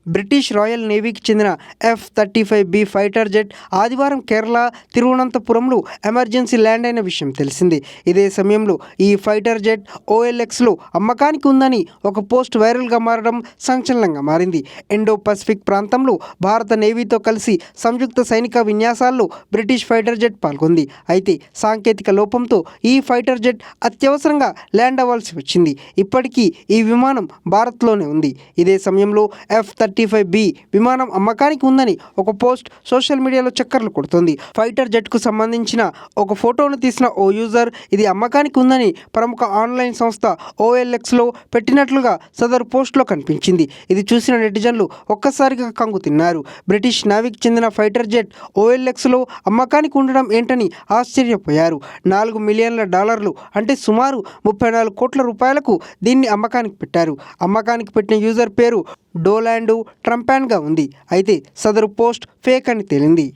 British royal నేవీకి చెందిన F-35B fighter jet ఆదివారం Kerala తిరువనంతపురంలో emergency land అయిన విషయం తెలిసింది. ఇదే సమయంలో ఈ ఫైటర్ జెట్ OLXలో అమ్మకానికి ఉందని ఒక పోస్ట్ వైరల్గా మారడం సంచలనంగా మారింది. ఇండో పసిఫిక్ ప్రాంతంలో భారత నేవీతో కలిసి సంయుక్త సైనిక విన్యాసాల్లో బ్రిటిష్ ఫైటర్ జెట్ పాల్గొంది. అయితే సాంకేతిక లోపంతో ఈ ఫైటర్ జెట్ అత్యవసరంగా ల్యాండ్ అవ్వాల్సి వచ్చింది. ఇప్పటికీ ఈ విమానం భారత్లోనే ఉంది. ఇదే సమయంలో F-35B విమానం అమ్మకానికి ఉందని ఒక పోస్ట్ సోషల్ మీడియాలో చక్కర్లు కొడుతోంది. ఫైటర్ జెట్కు సంబంధించిన ఒక ఫోటోను తీసిన ఓ యూజర్ ఇది అమ్మకానికి ఉందని ప్రముఖ ఆన్లైన్ సంస్థ OLXలో పెట్టినట్లుగా సదరు పోస్ట్లో కనిపించింది. ఇది చూసిన నెటిజన్లు ఒక్కసారిగా కంగు తిన్నారు. బ్రిటిష్ నేవీకి చెందిన ఫైటర్ జెట్ OLXలో అమ్మకానికి ఉండడం ఏంటని ఆశ్చర్యపోయారు. $4 మిలియన్ల అంటే సుమారు 34 కోట్ల రూపాయలకు దీన్ని అమ్మకానికి పెట్టారు. అమ్మకానికి పెట్టిన యూజర్ పేరు డోలాండ్ ట్రంపాన్గా ఉంది. అయితే సదరు పోస్ట్ ఫేక్ అని తేలింది.